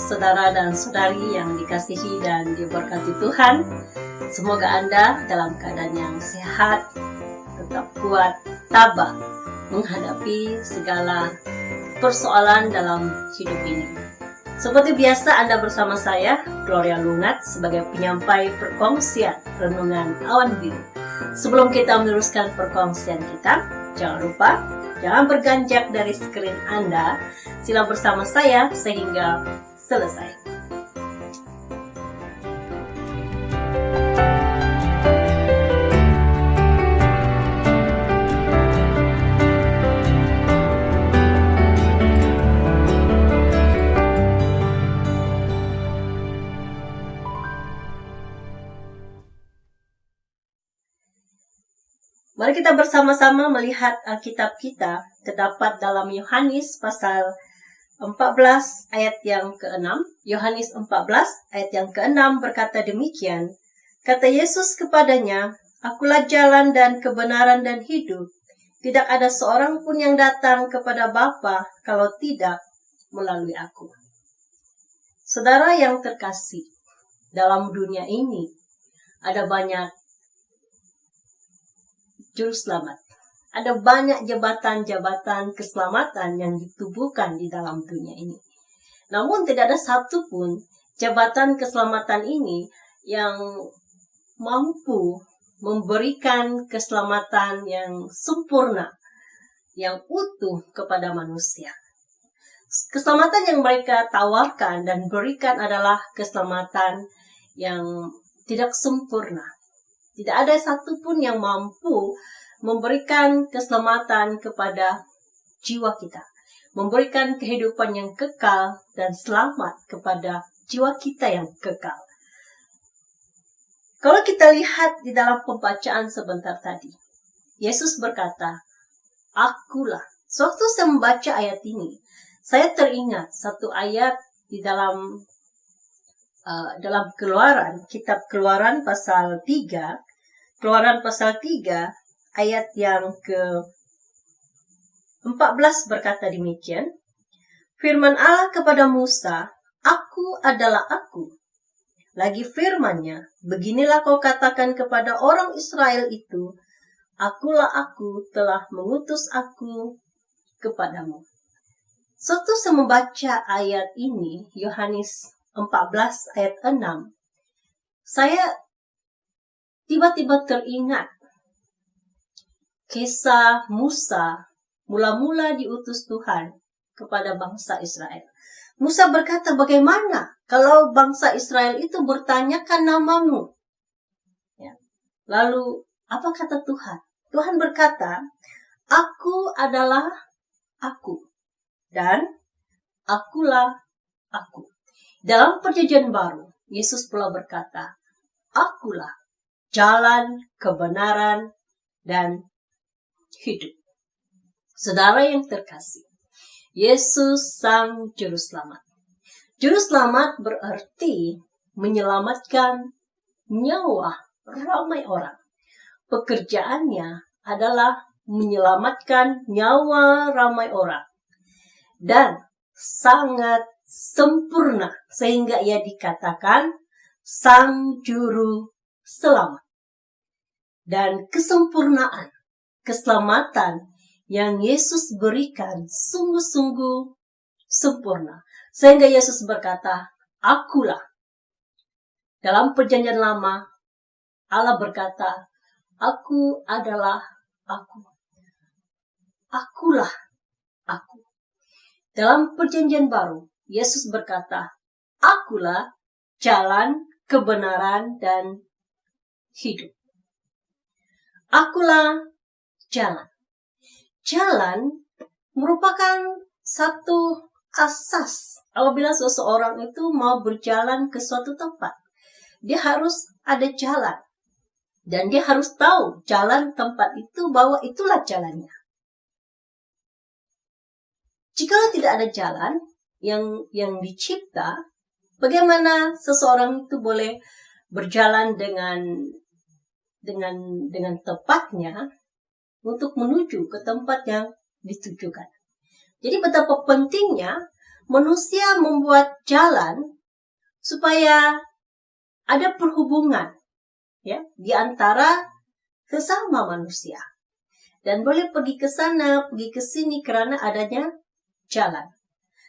saudara dan saudari yang dikasihi dan diberkati Tuhan. Semoga Anda dalam keadaan yang sehat, tetap kuat, tabah menghadapi segala persoalan dalam hidup ini. Seperti biasa, Anda bersama saya, Gloria Lungat, sebagai penyampai perkongsian Renungan Awan Biru. Sebelum kita meneruskan perkongsian kita, jangan lupa, jangan beranjak dari screen Anda. Sila bersama saya sehingga selesai. Mari kita bersama-sama melihat Alkitab kita, terdapat dalam Yohanes pasal 14 ayat yang ke-6. Yohanes 14 ayat yang ke-6 berkata demikian. Kata Yesus kepadanya, "Akulah jalan dan kebenaran dan hidup. Tidak ada seorang pun yang datang kepada Bapa kalau tidak melalui aku." Saudara yang terkasih, dalam dunia ini ada banyak juru selamat. Ada banyak jabatan-jabatan keselamatan yang ditubuhkan di dalam dunia ini. Namun tidak ada satu pun jabatan keselamatan ini yang mampu memberikan keselamatan yang sempurna, yang utuh kepada manusia. Keselamatan yang mereka tawarkan dan berikan adalah keselamatan yang tidak sempurna. Tidak ada satupun yang mampu memberikan keselamatan kepada jiwa kita, memberikan kehidupan yang kekal dan selamat kepada jiwa kita yang kekal. Kalau kita lihat di dalam pembacaan sebentar tadi, Yesus berkata, "Akulah." Sewaktu saya membaca ayat ini, saya teringat satu ayat di dalam Keluaran, kitab Keluaran pasal 3, ayat yang ke-14 berkata demikian, "Firman Allah kepada Musa, Aku adalah Aku." Lagi firman-Nya, "Beginilah kau katakan kepada orang Israel itu, Akulah Aku telah mengutus Aku kepadamu." Suatu saya membaca ayat ini, Yohanes 14 ayat 6, saya tiba-tiba teringat kisah Musa mula-mula diutus Tuhan kepada bangsa Israel. Musa berkata, "Bagaimana kalau bangsa Israel itu bertanyakan namamu?" Ya. Lalu apa kata Tuhan? Tuhan berkata, "Aku adalah Aku dan Akulah Aku." Dalam Perjanjian Baru, Yesus pula berkata, "Akulah jalan, kebenaran, dan hidup." Saudara yang terkasih, Yesus Sang Juru Selamat. Juru Selamat berarti menyelamatkan nyawa ramai orang. Pekerjaannya adalah menyelamatkan nyawa ramai orang. Dan sangat sempurna sehingga ia dikatakan Sang Juru Selamat. Dan kesempurnaan, keselamatan yang Yesus berikan sungguh-sungguh sempurna. Sehingga Yesus berkata, "Akulah." Dalam Perjanjian Lama, Allah berkata, "Aku adalah Aku. Akulah Aku." Dalam Perjanjian Baru, Yesus berkata, "Akulah jalan, kebenaran, dan hidup." Akulah jalan. Jalan merupakan satu asas apabila seseorang itu mau berjalan ke suatu tempat. Dia harus ada jalan. Dan dia harus tahu jalan tempat itu bahwa itulah jalannya. Jika tidak ada jalan yang dicipta, bagaimana seseorang itu boleh berjalan dengan tepatnya untuk menuju ke tempat yang ditujukan. Jadi betapa pentingnya manusia membuat jalan supaya ada perhubungan ya di antara sesama manusia. Dan boleh pergi ke sana, pergi ke sini karena adanya jalan.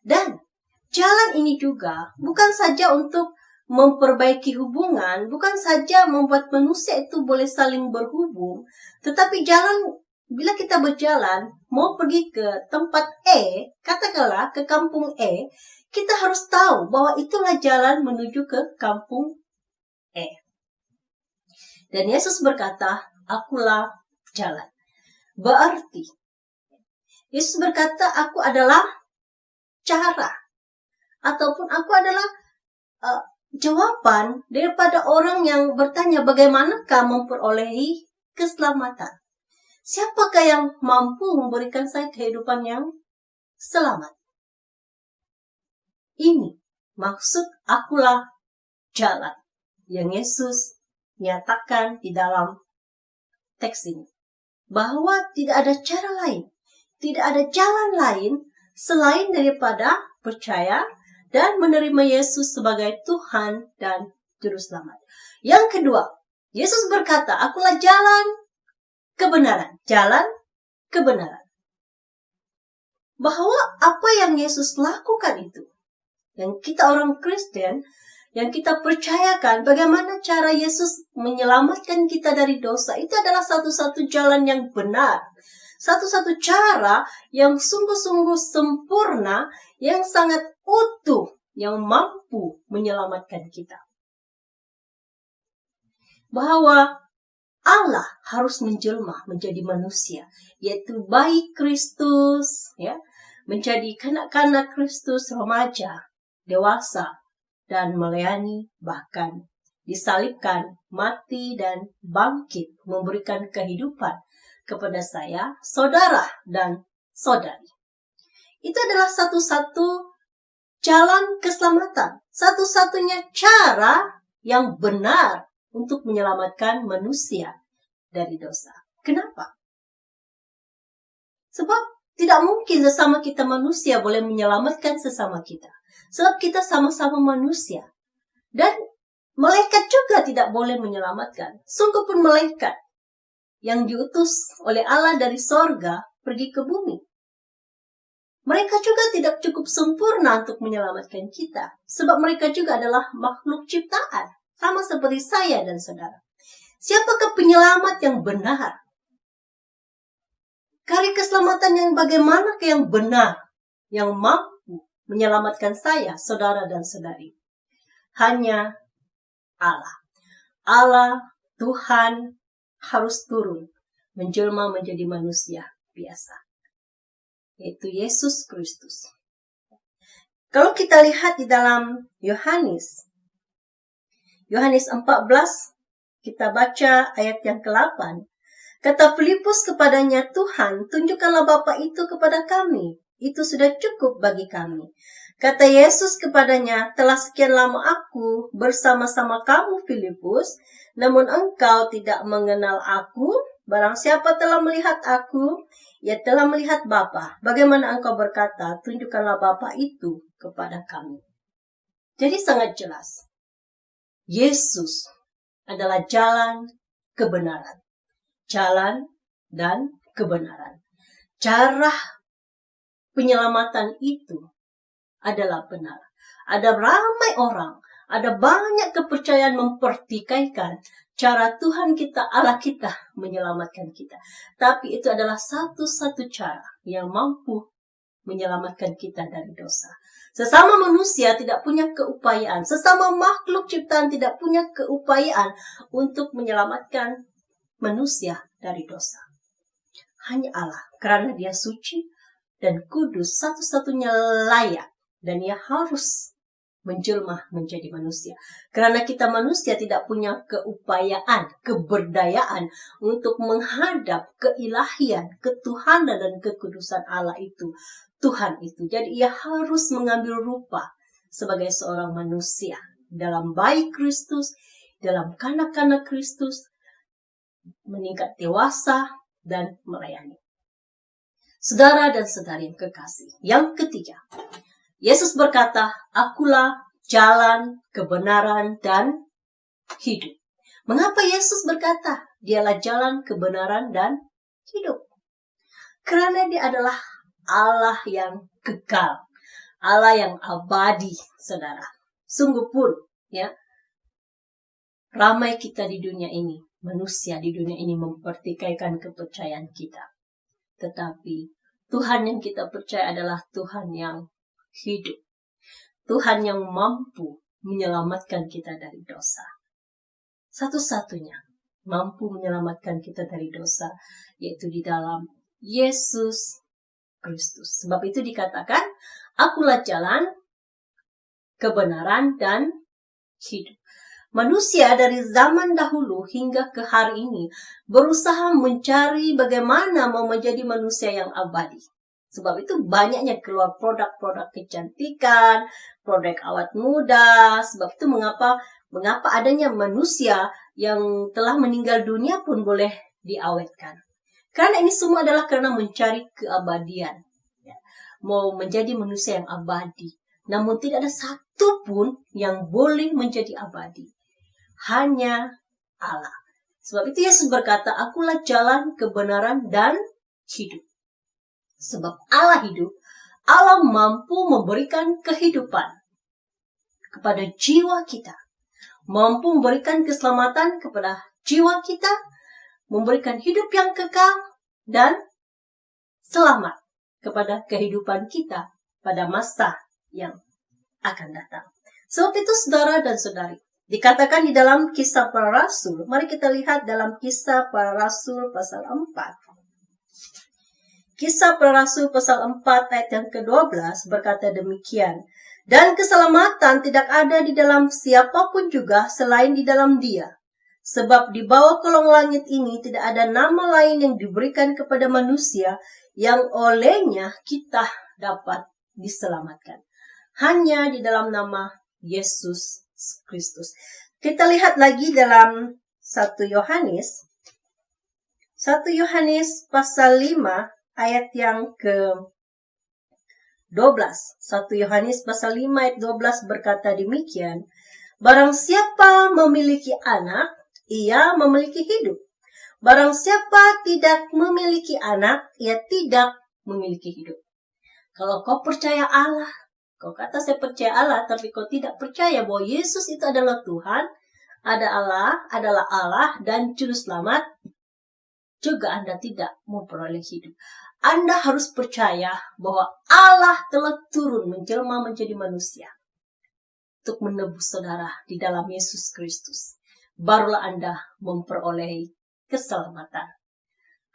Dan jalan ini juga bukan saja untuk memperbaiki hubungan, bukan saja membuat manusia itu boleh saling berhubung, tetapi jalan, bila kita berjalan, mau pergi ke tempat E, katakanlah ke kampung E, kita harus tahu bahwa itulah jalan menuju ke kampung E. Dan Yesus berkata, akulah jalan. Berarti, Yesus berkata, aku adalah cara. Ataupun aku adalah jawaban daripada orang yang bertanya bagaimanakah memperolehi keselamatan. Siapakah yang mampu memberikan saya kehidupan yang selamat? Ini maksud akulah jalan yang Yesus nyatakan di dalam teks ini. Bahwa tidak ada cara lain, tidak ada jalan lain selain daripada percaya dan menerima Yesus sebagai Tuhan dan Juru Selamat. Yang kedua, Yesus berkata, akulah jalan kebenaran. Jalan kebenaran. Bahwa apa yang Yesus lakukan itu, yang kita orang Kristen, yang kita percayakan bagaimana cara Yesus menyelamatkan kita dari dosa, itu adalah satu-satu jalan yang benar. Satu-satu cara yang sungguh-sungguh sempurna, yang sangat utuh, yang mampu menyelamatkan kita. Bahwa Allah harus menjelma menjadi manusia, yaitu bayi Kristus, ya, menjadi kanak-kanak Kristus, remaja, dewasa, dan melayani, bahkan disalibkan, mati, dan bangkit, memberikan kehidupan kepada saya, saudara dan saudari. Itu adalah satu-satu jalan keselamatan, satu-satunya cara yang benar untuk menyelamatkan manusia dari dosa. Kenapa? Sebab tidak mungkin sesama kita manusia boleh menyelamatkan sesama kita. Sebab kita sama-sama manusia. Dan malaikat juga tidak boleh menyelamatkan. Sungguh pun malaikat yang diutus oleh Allah dari sorga pergi ke bumi. Mereka juga tidak cukup sempurna untuk menyelamatkan kita. Sebab mereka juga adalah makhluk ciptaan. Sama seperti saya dan saudara. Siapakah penyelamat yang benar? Karya keselamatan yang bagaimana yang benar? Yang mampu menyelamatkan saya, saudara dan saudari. Hanya Allah. Allah, Tuhan, harus turun, menjelma menjadi manusia biasa. Yaitu Yesus Kristus. Kalau kita lihat di dalam Yohanes 14, kita baca ayat yang ke-8. Kata Filipus kepadanya, Tuhan, tunjukkanlah Bapa itu kepada kami. Itu sudah cukup bagi kami. Kata Yesus kepadanya, telah sekian lama aku bersama-sama kamu, Filipus, namun engkau tidak mengenal aku. Barang siapa telah melihat aku, ia telah melihat Bapa. Bagaimana engkau berkata, tunjukkanlah Bapa itu kepada kami. Jadi sangat jelas. Yesus adalah jalan kebenaran. Jalan dan kebenaran. Cara penyelamatan itu adalah benar. Ada ramai orang, ada banyak kepercayaan mempertikaikan cara Tuhan kita, Allah kita menyelamatkan kita. Tapi itu adalah satu-satu cara yang mampu menyelamatkan kita dari dosa. Sesama manusia tidak punya keupayaan, sesama makhluk ciptaan tidak punya keupayaan untuk menyelamatkan manusia dari dosa. Hanya Allah, karena Dia suci dan kudus, satu-satunya layak, dan Ia harus menjelma menjadi manusia. Karena kita manusia tidak punya keupayaan, keberdayaan untuk menghadap keilahian, ketuhanan dan kekudusan Allah itu, Tuhan itu. Jadi Ia harus mengambil rupa sebagai seorang manusia dalam bayi Kristus, dalam kanak-kanak Kristus, meningkat dewasa dan melayani. Saudara dan saudari yang kekasih. Yang ketiga, Yesus berkata, "Akulah jalan, kebenaran, dan hidup." Mengapa Yesus berkata, Dialah jalan, kebenaran, dan hidup? Karena Dia adalah Allah yang kekal, Allah yang abadi, saudara. Sungguh pun, ya, ramai kita di dunia ini, manusia di dunia ini mempertikaikan kepercayaan kita. Tetapi Tuhan yang kita percaya adalah Tuhan yang hidup. Tuhan yang mampu menyelamatkan kita dari dosa. Satu-satunya mampu menyelamatkan kita dari dosa, yaitu di dalam Yesus Kristus. Sebab itu dikatakan, "Akulah jalan, kebenaran, dan hidup." Manusia dari zaman dahulu hingga ke hari ini berusaha mencari bagaimana mau menjadi manusia yang abadi. Sebab itu banyaknya keluar produk-produk kecantikan, produk awet muda. Sebab itu mengapa adanya manusia yang telah meninggal dunia pun boleh diawetkan. Karena ini semua adalah karena mencari keabadian. Mau menjadi manusia yang abadi. Namun tidak ada satu pun yang boleh menjadi abadi. Hanya Allah. Sebab itu Yesus berkata, "Akulah jalan, kebenaran, dan hidup." Sebab Allah hidup, Allah mampu memberikan kehidupan kepada jiwa kita. Mampu memberikan keselamatan kepada jiwa kita, memberikan hidup yang kekal, dan selamat kepada kehidupan kita pada masa yang akan datang. Sebab itu saudara dan saudari, dikatakan di dalam Kisah Para Rasul, mari kita lihat dalam Kisah Para Rasul pasal 4. Kisah Para Rasul pasal 4 ayat yang ke-12 berkata demikian, "Dan keselamatan tidak ada di dalam siapapun juga selain di dalam Dia. Sebab di bawah kolong langit ini tidak ada nama lain yang diberikan kepada manusia yang olehnya kita dapat diselamatkan. Hanya di dalam nama Yesus Kristus." Kita lihat lagi dalam 1 Yohanes pasal 5 ayat yang ke-12. 1 Yohanes pasal 5 ayat 12 berkata demikian, "Barang siapa memiliki anak, ia memiliki hidup. Barang siapa tidak memiliki anak, ia tidak memiliki hidup." Kalau kau percaya Allah, kau kata saya percaya Allah, tapi kau tidak percaya bahwa Yesus itu adalah Tuhan, adalah Allah dan Juru Selamat, juga Anda tidak memperoleh hidup. Anda harus percaya bahwa Allah telah turun menjelma menjadi manusia untuk menebus saudara di dalam Yesus Kristus. Barulah Anda memperoleh keselamatan.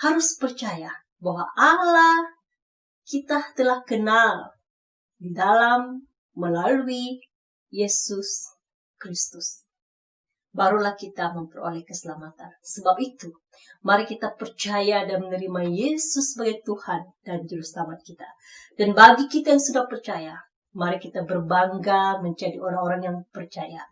Harus percaya bahwa Allah kita telah kenal di dalam melalui Yesus Kristus. Barulah kita memperoleh keselamatan. Sebab itu, mari kita percaya dan menerima Yesus sebagai Tuhan dan Juru Selamat kita. Dan bagi kita yang sudah percaya, mari kita berbangga menjadi orang-orang yang percaya.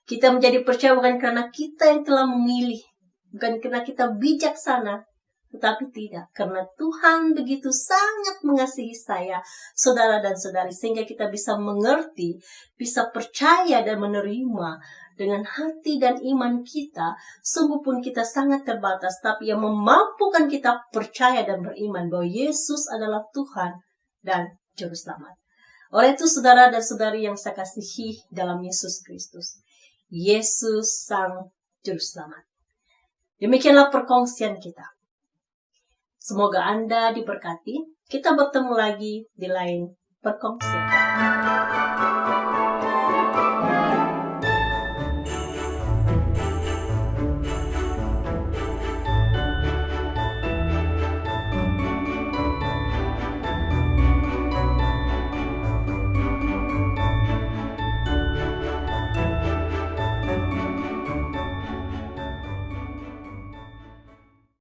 Kita menjadi percaya bukan karena kita yang telah memilih, bukan karena kita bijaksana, tetapi tidak, karena Tuhan begitu sangat mengasihi saya, saudara dan saudari, sehingga kita bisa mengerti, bisa percaya dan menerima dengan hati dan iman kita. Sungguh pun kita sangat terbatas, tapi yang memampukan kita percaya dan beriman bahwa Yesus adalah Tuhan dan Juru Selamat. Oleh itu saudara dan saudari yang saya kasihi dalam Yesus Kristus, Yesus Sang Juru Selamat. Demikianlah perkongsian kita. Semoga Anda diberkati. Kita bertemu lagi di lain perkongsian.